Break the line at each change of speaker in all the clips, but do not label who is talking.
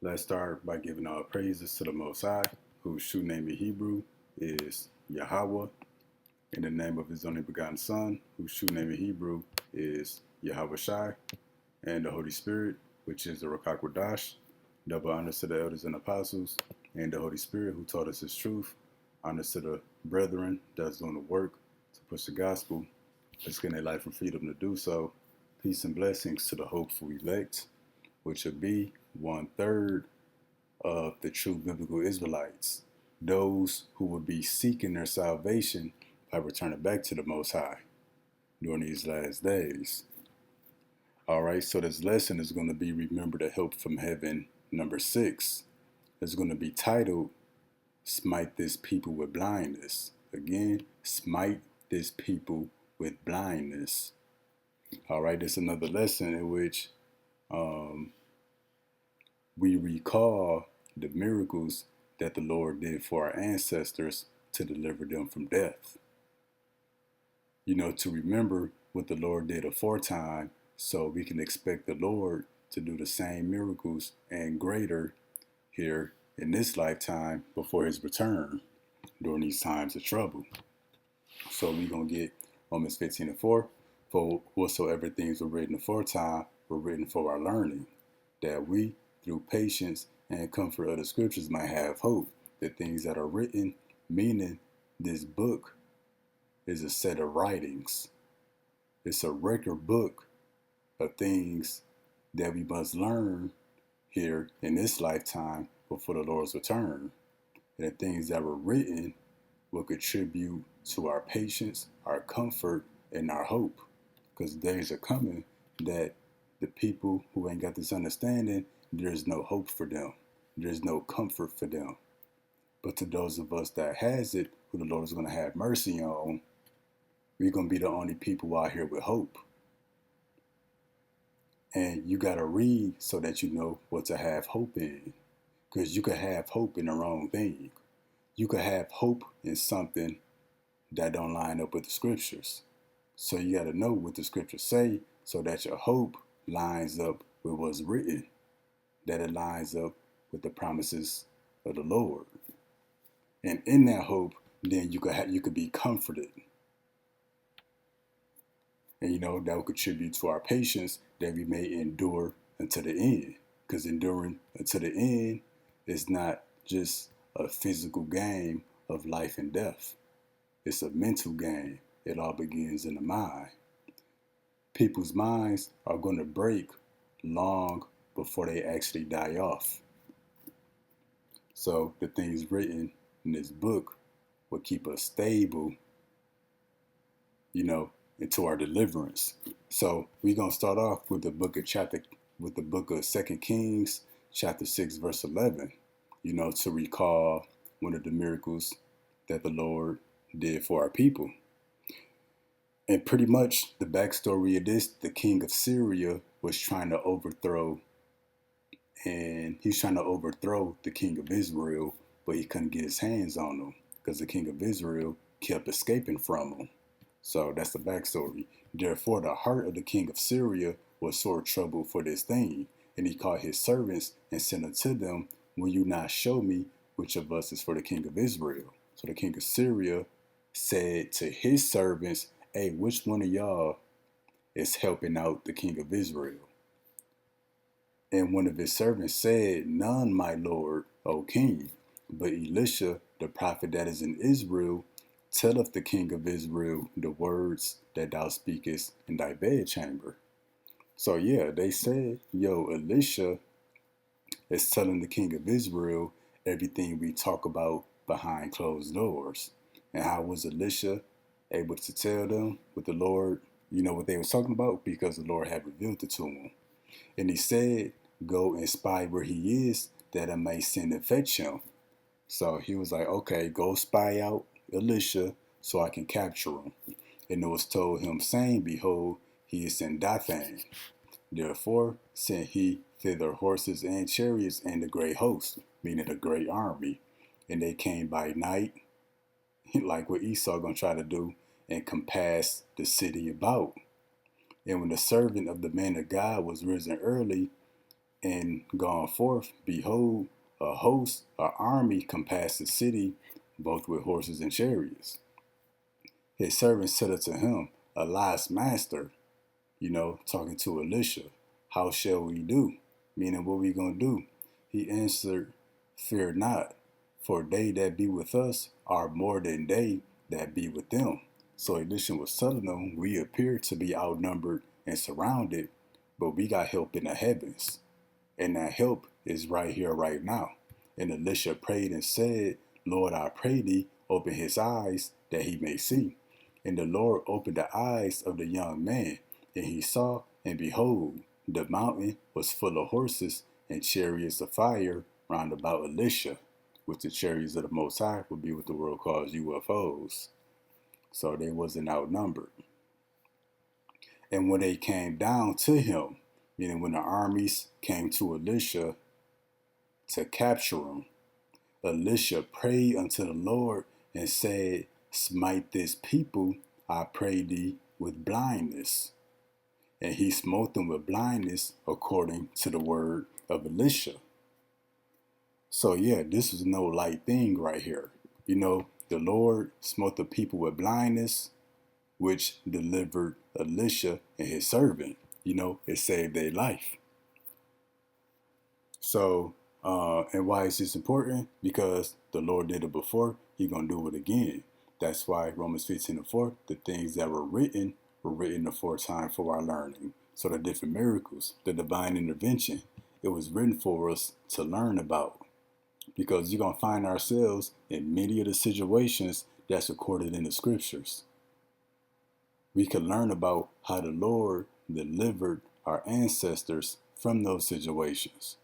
Let's start by giving all praises to the Most High, whose true name in Hebrew is Yahweh, in the name of his only begotten Son, whose true name in Hebrew is Yahweh Shai, and the Holy Spirit, which is the Rakakwadash. Double honors to the elders and apostles, and the Holy Spirit who taught us his truth. Honors to the brethren that's doing the work to push the gospel, risking their life and freedom to do so. Peace and blessings to the hopeful elect, which would be 1/3 of the true biblical Israelites, those who would be seeking their salvation by returning back to the Most High during these last days. All right, so this lesson is going to be Remember the Help from Heaven, number 6. It's going to be titled Smite This People with Blindness. Again, smite this people with blindness. All right, this is another lesson in which we recall the miracles that the Lord did for our ancestors to deliver them from death. To remember what the Lord did aforetime so we can expect the Lord to do the same miracles and greater here in this lifetime before his return during these times of trouble. So we're going to get Romans 15:4. For whatsoever things were written aforetime were written for our learning, that we, through patience and comfort of the scriptures, might have hope. The things that are written, meaning this book is a set of writings. It's a record book of things that we must learn here in this lifetime before the Lord's return. And the things that were written will contribute to our patience, our comfort, and our hope. Because days are coming that the people who ain't got this understanding, there's no hope for them. There's no comfort for them. But to those of us that has it, who the Lord is going to have mercy on, we're going to be the only people out here with hope. And you got to read so that you know what to have hope in. Because you could have hope in the wrong thing. You could have hope in something that don't line up with the scriptures. So you got to know what the scriptures say so that your hope lines up with what's written, that it lines up with the promises of the Lord. And in that hope, then you could be comforted. And that will contribute to our patience that we may endure until the end. Because enduring until the end is not just a physical game of life and death. It's a mental game. It all begins in the mind. People's minds are going to break long before they actually die off. So the things written in this book will keep us stable, into our deliverance. So we're gonna start off with the book of 2 Kings, chapter 6, verse 11. To recall one of the miracles that the Lord did for our people. And pretty much the backstory of this, the king of Syria was trying to overthrow, and he's trying to overthrow the king of Israel, but he couldn't get his hands on him because the king of Israel kept escaping from him. So that's the backstory. Therefore, the heart of the king of Syria was sore troubled for this thing. And he called his servants and sent unto them, will you not show me which of us is for the king of Israel? So the king of Syria said to his servants, hey, which one of y'all is helping out the king of Israel? And one of his servants said, none, my lord, O king. But Elisha, the prophet that is in Israel, telleth the king of Israel the words that thou speakest in thy bedchamber. So yeah, they said, Elisha is telling the king of Israel everything we talk about behind closed doors. And how was Elisha able to tell them what the Lord, what they was talking about? Because the Lord had revealed it to him. And he said, go and spy where he is, that I may send and fetch him. So he was like, okay, go spy out Elisha so I can capture him. And it was told him, saying, behold, he is in Dathan. Therefore sent he thither horses and chariots and a great host, meaning a great army. And they came by night, like what Esau gonna try to do, and compass the city about. And when the servant of the man of God was risen early, And gone forth, behold, a host, an army compassed the city, both with horses and chariots. His servant said unto him, Alas, master, talking to Elisha, how shall we do? Meaning, what we gonna do? He answered, Fear not, for they that be with us are more than they that be with them. So Elisha was telling them, we appear to be outnumbered and surrounded, but we got help in the heavens. And that help is right here, right now. And Elisha prayed and said, Lord, I pray thee, open his eyes that he may see. And the Lord opened the eyes of the young man, and he saw, and behold, the mountain was full of horses and chariots of fire round about Elisha, which the chariots of the Most High would be what the world calls UFOs. So they wasn't outnumbered. And when they came down to him, meaning when the armies came to Elisha to capture him, Elisha prayed unto the Lord and said, Smite this people, I pray thee, with blindness. And he smote them with blindness according to the word of Elisha. So yeah, this is no light thing right here. The Lord smote the people with blindness, which delivered Elisha and his servant. It saved their life. So, and why is this important? Because the Lord did it before, He's going to do it again. That's why Romans 15:4, the things that were written aforetime for our learning. So the different miracles, the divine intervention, it was written for us to learn about. Because you're going to find ourselves in many of the situations that's recorded in the scriptures. We can learn about how the Lord delivered our ancestors from those situations.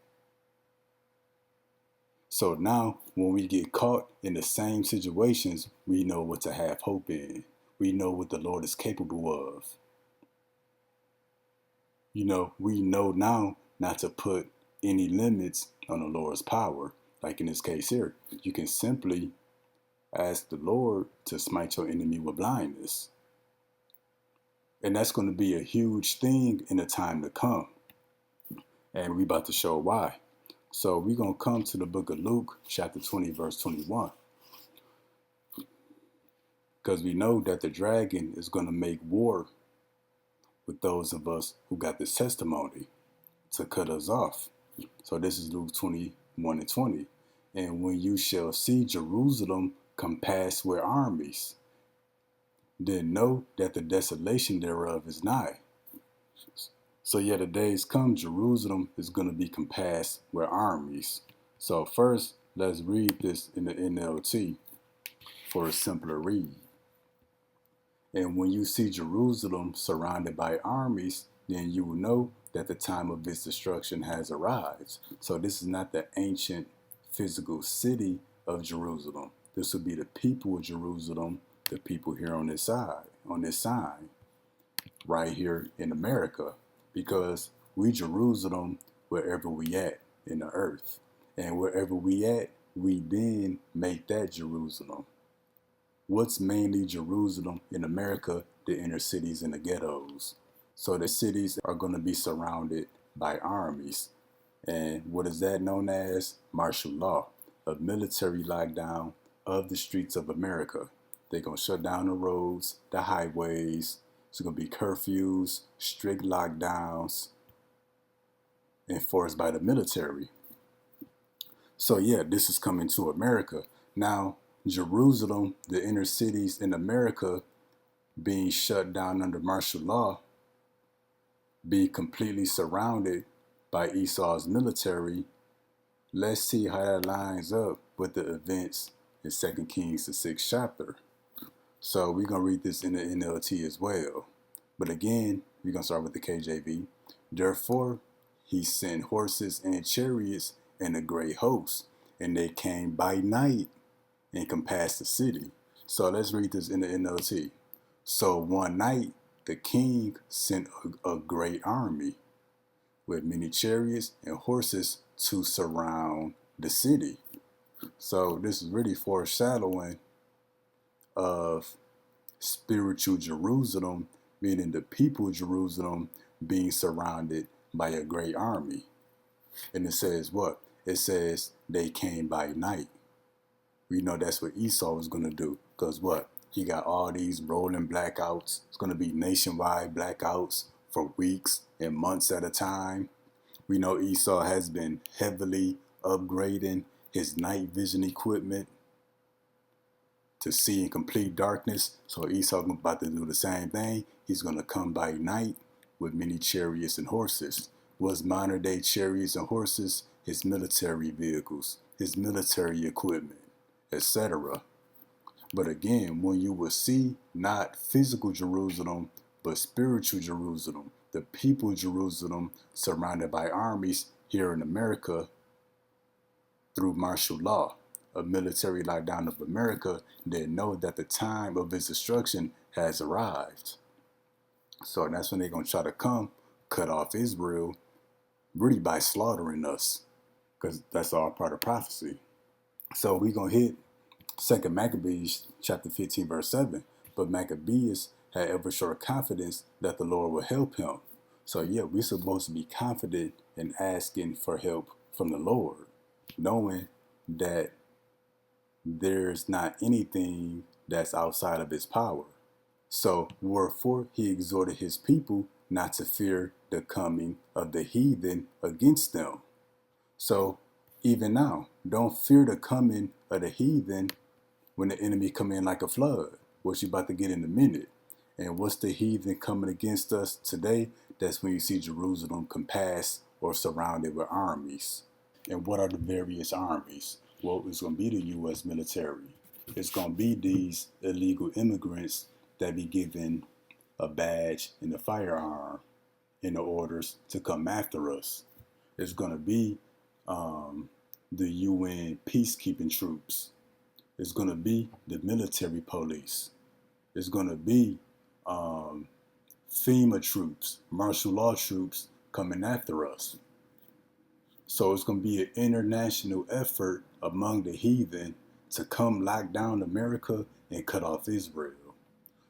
So now when we get caught in the same situations, we know what to have hope in. We know what the Lord is capable of. We know now not to put any limits on the Lord's power. Like in this case here, you can simply ask the Lord to smite your enemy with blindness. And that's going to be a huge thing in the time to come. And we about to show why. So we're going to come to the book of Luke, chapter 20, verse 21. Because we know that the dragon is going to make war with those of us who got this testimony to cut us off. So this is Luke 21:20. And when you shall see Jerusalem compassed with armies, then know that the desolation thereof is nigh. So yeah, the days come, Jerusalem is going to be compassed with armies. So first, let's read this in the NLT for a simpler read. And when you see Jerusalem surrounded by armies, then you will know that the time of its destruction has arrived. So this is not the ancient physical city of Jerusalem. This will be the people of Jerusalem, the people here on this side, on this sign, right here in America, because we Jerusalem wherever we at in the earth. And wherever we at, we then make that Jerusalem. What's mainly Jerusalem in America? The inner cities and the ghettos. So the cities are going to be surrounded by armies. And what is that known as? Martial law, a military lockdown of the streets of America. They're going to shut down the roads, the highways. It's going to be curfews, strict lockdowns enforced by the military. So yeah, this is coming to America. Now, Jerusalem, the inner cities in America being shut down under martial law, be completely surrounded by Esau's military. Let's see how that lines up with the events in 2 Kings, the 6th chapter. So we're going to read this in the NLT as well. But again, we're going to start with the KJV. Therefore, he sent horses and chariots and a great host, and they came by night and compassed the city. So let's read this in the NLT. So one night, the king sent a great army with many chariots and horses to surround the city. So this is really foreshadowing of spiritual Jerusalem, meaning the people of Jerusalem being surrounded by a great army. And it says what? It says they came by night. We know that's what Esau was going to do. Because what? He got all these rolling blackouts. It's going to be nationwide blackouts for weeks and months at a time. We know Esau has been heavily upgrading his night vision equipment to see in complete darkness. So Esau about to do the same thing. He's going to come by night with many chariots and horses. What's modern day chariots and horses? His military vehicles, his military equipment, etc. But again, when you will see not physical Jerusalem, but spiritual Jerusalem, the people Jerusalem surrounded by armies here in America through martial law, a military lockdown of America, they know that the time of its destruction has arrived. So that's when they're going to try to come, cut off Israel, really by slaughtering us, because that's all part of prophecy. So we're going to hit 2nd Maccabees chapter 15, verse 7. But Maccabeus had ever sure confidence that the Lord will help him. So yeah, we're supposed to be confident in asking for help from the Lord, knowing that there's not anything that's outside of his power. So wherefore he exhorted his people not to fear the coming of the heathen against them. So even now, don't fear the coming of the heathen when the enemy come in like a flood, which you about to get in a minute. And what's the heathen coming against us today? That's when you see Jerusalem compassed or surrounded with armies. And what are the various armies? Well, it's going to be the U.S. military. It's going to be these illegal immigrants that be given a badge and a firearm in the orders to come after us. It's going to be the UN peacekeeping troops. It's going to be the military police. It's going to be FEMA troops, martial law troops coming after us. So it's going to be an international effort among the heathen to come lock down America and cut off Israel.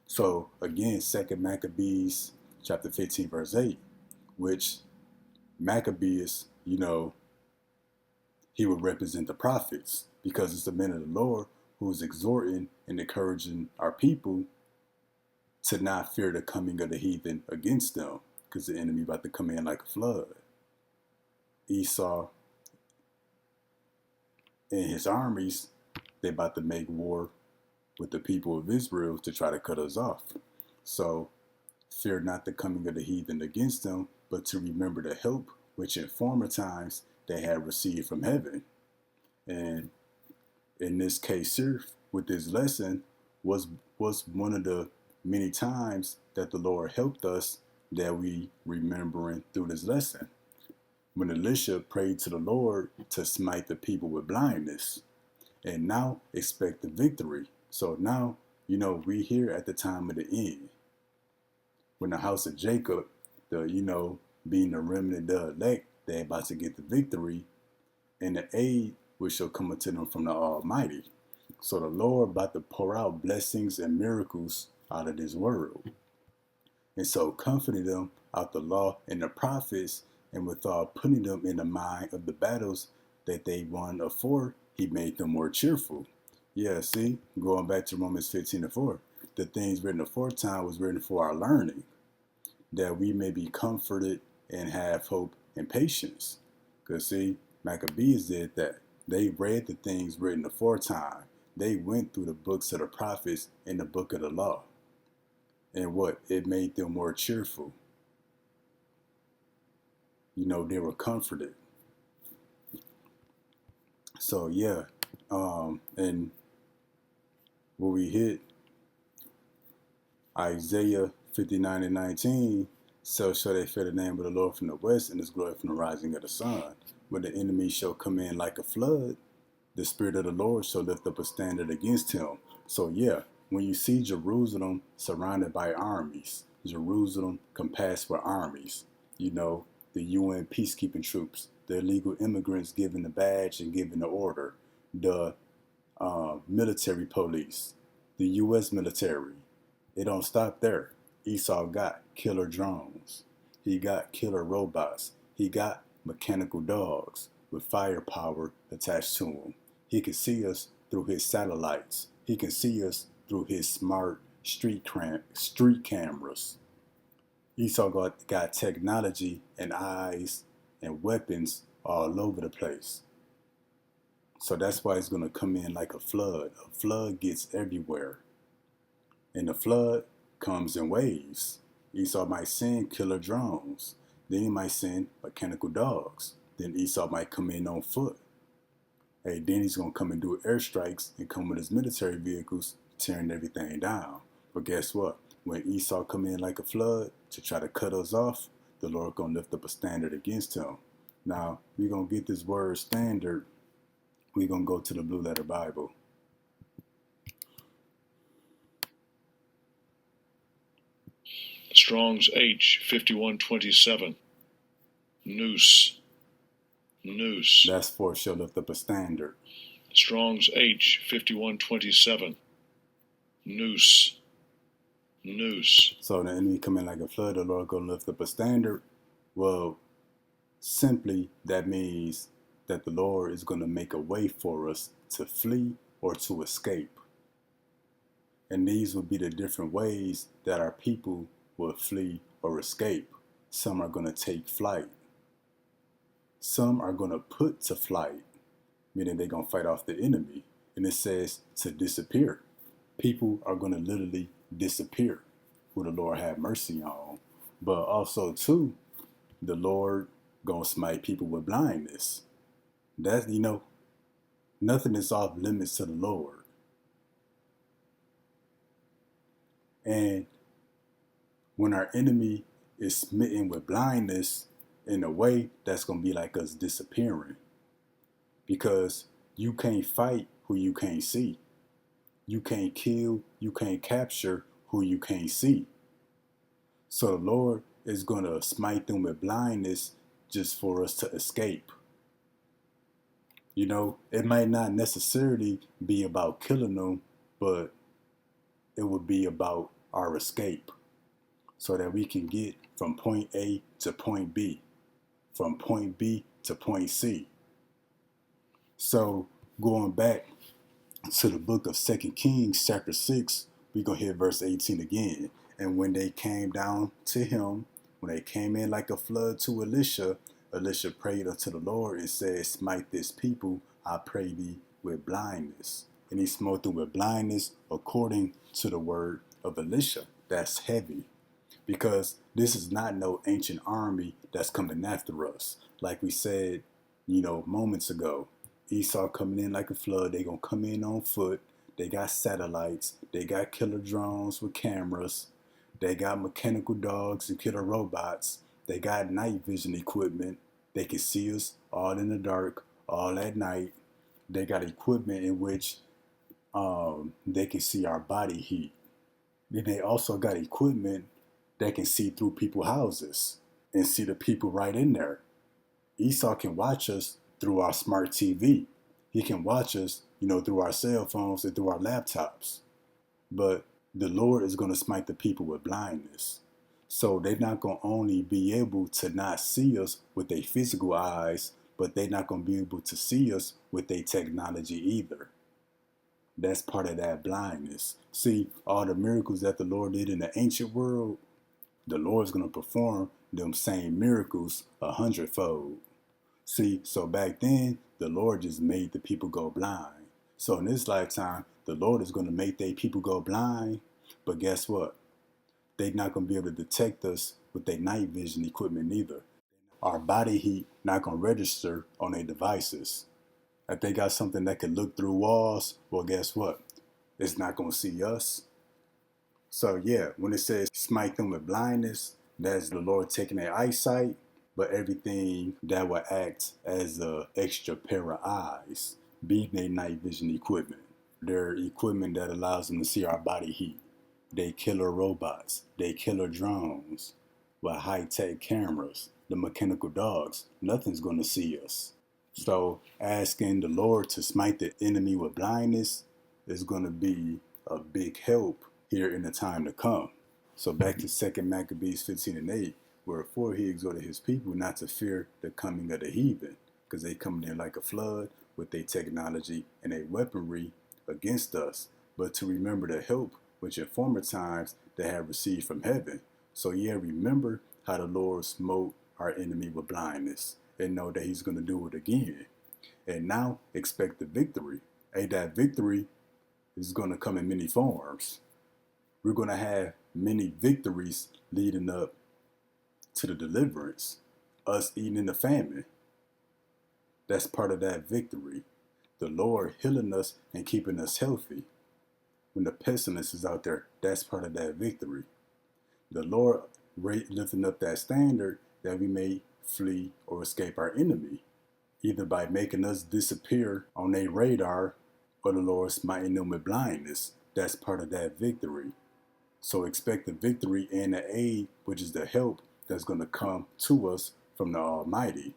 So again, 2nd Maccabees chapter 15, verse 8, which Maccabeus, he would represent the prophets because it's the men of the Lord who's exhorting and encouraging our people to not fear the coming of the heathen against them, because the enemy about to come in like a flood. Esau and his armies, they about to make war with the people of Israel to try to cut us off. So fear not the coming of the heathen against them, but to remember the help which in former times they had received from heaven. And in this case here, with this lesson, was one of the many times that the Lord helped us that we remembering through this lesson. When Elisha prayed to the Lord to smite the people with blindness, and now expect the victory. So now, we here at the time of the end. When the house of Jacob, being the remnant, the elect, they're about to get the victory, and the aid which shall come unto them from the Almighty. So the Lord about to pour out blessings and miracles out of this world. And so comforting them out the law and the prophets, and withal putting them in the mind of the battles that they won afore, he made them more cheerful. Yeah, see, going back to Romans 15:4, the things written aforetime was written for our learning, that we may be comforted and have hope and patience. Because see, Maccabees did that. They read the things written aforetime. They went through the books of the prophets and the book of the law. And what? It made them more cheerful. They were comforted. So yeah, and when we hit Isaiah 59:19, so shall they fear the name of the Lord from the west, and his glory from the rising of the sun. When the enemy shall come in like a flood, the Spirit of the Lord shall lift up a standard against him. So yeah, when you see Jerusalem surrounded by armies, Jerusalem compassed with armies, the UN peacekeeping troops, the illegal immigrants given the badge and given the order, the military police, the U.S. military. It don't stop there. Esau got killer drones. He got killer robots. He got mechanical dogs with firepower attached to them. He can see us through his satellites. He can see us through his smart street cameras. Esau got technology and eyes and weapons all over the place. So that's why it's going to come in like a flood. A flood gets everywhere. And the flood comes in waves. Esau might send killer drones. Then he might send mechanical dogs. Then Esau might come in on foot. Hey, then he's going to come and do airstrikes and come with his military vehicles, tearing everything down. But guess what? When Esau come in like a flood to try to cut us off, the Lord going to lift up a standard against him. Now, we're going to get this word standard. We're going to go to the Blue Letter Bible.
Strong's H 5127. Noose. Noose.
That's for shall lift up a standard.
Strong's H 5127. Noose. Noose.
So the enemy come in like a flood, the Lord gonna lift up a standard. Well, simply that means that the Lord is gonna make a way for us to flee or to escape. And these will be the different ways that our people will flee or escape. Some are gonna take flight. Some are gonna put to flight, meaning they're gonna fight off the enemy. And it says to disappear. People are gonna literally disappear, who the Lord have mercy on. But also too, the Lord gonna smite people with blindness. That's, nothing is off limits to the Lord. And when our enemy is smitten with blindness, in a way, that's gonna be like us disappearing. Because you can't fight who you can't see. You can't kill, you can't capture who you can't see. So the Lord is going to smite them with blindness just for us to escape. It might not necessarily be about killing them, but it would be about our escape so that we can get from point A to point B, from point B to point C. So going back to the book of 2 Kings, chapter 6, we're going to hear verse 18 again. And when they came down to him, when they came in like a flood to Elisha, Elisha prayed unto the Lord and said, smite this people, I pray thee, with blindness. And he smote them with blindness according to the word of Elisha. That's heavy, because this is not no ancient army that's coming after us. Like we said, moments ago. Esau coming in like a flood. They gonna come in on foot. They got satellites. They got killer drones with cameras. They got mechanical dogs and killer robots. They got night vision equipment. They can see us all in the dark, all at night. They got equipment in which they can see our body heat. Then they also got equipment that can see through people's houses and see the people right in there. Esau can watch us through our smart TV. He can watch us, through our cell phones and through our laptops. But the Lord is going to smite the people with blindness. So they're not going to only be able to not see us with their physical eyes, but they're not going to be able to see us with their technology either. That's part of that blindness. See, all the miracles that the Lord did in the ancient world, the Lord's going to perform them same miracles 100-fold. See, so back then, the Lord just made the people go blind. So in this lifetime, the Lord is going to make their people go blind. But guess what? They're not going to be able to detect us with their night vision equipment either. Our body heat not going to register on their devices. If they got something that can look through walls, well, guess what? It's not going to see us. So yeah, when it says smite them with blindness, that's the Lord taking their eyesight, but everything that will act as a extra pair of eyes, being their night vision equipment. Their equipment that allows them to see our body heat. They killer robots, they killer drones with high-tech cameras, the mechanical dogs. Nothing's going to see us. So asking the Lord to smite the enemy with blindness is going to be a big help here in the time to come. So back to 2 Maccabees 15:8. Wherefore he exhorted his people not to fear the coming of the heathen, because they come in like a flood with their technology and their weaponry against us, but to remember the help which in former times they had received from heaven. So remember how the Lord smote our enemy with blindness, and know that he's going to do it again. And now expect the victory. That victory is going to come in many forms. We're going to have many victories leading up to the deliverance. Us eating in the famine, that's part of that victory. The Lord healing us and keeping us healthy. When the pestilence is out there, that's part of that victory. The Lord lifting up that standard that we may flee or escape our enemy, either by making us disappear on their radar or the Lord smiting them with blindness. That's part of that victory. So expect the victory and the aid, which is the help that's going to come to us from the Almighty.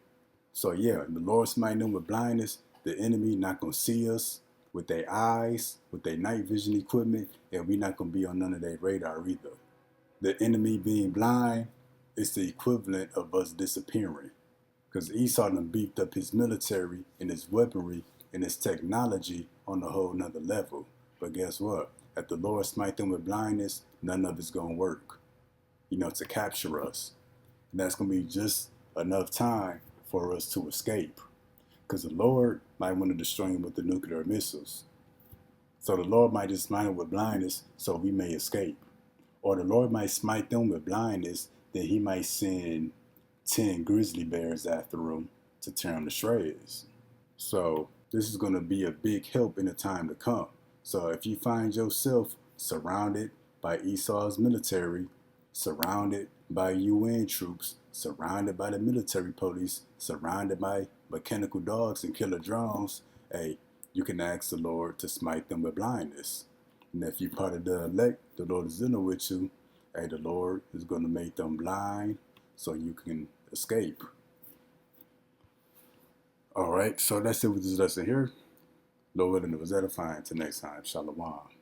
So the Lord smiting them with blindness, the enemy not going to see us with their eyes, with their night vision equipment, and we not going to be on none of their radar either. The enemy being blind is the equivalent of us disappearing. Because Esau done beefed up his military and his weaponry and his technology on a whole nother level. But guess what? If the Lord smite them with blindness, none of it's going to work, to capture us. And that's going to be just enough time for us to escape. Because the Lord might want to destroy him with the nuclear missiles. So the Lord might just smite them with blindness so we may escape. Or the Lord might smite them with blindness, then he might send 10 grizzly bears after them to tear them to shreds. So this is going to be a big help in the time to come. So if you find yourself surrounded by Esau's military, surrounded by UN troops, surrounded by the military police, surrounded by mechanical dogs and killer drones, hey, you can ask the Lord to smite them with blindness. And if you're part of the elect, the Lord is dealing with you. Hey, the Lord is going to make them blind so you can escape. All right, so that's it with this lesson here. Lord willing, it was edifying. Till next time, Shalom.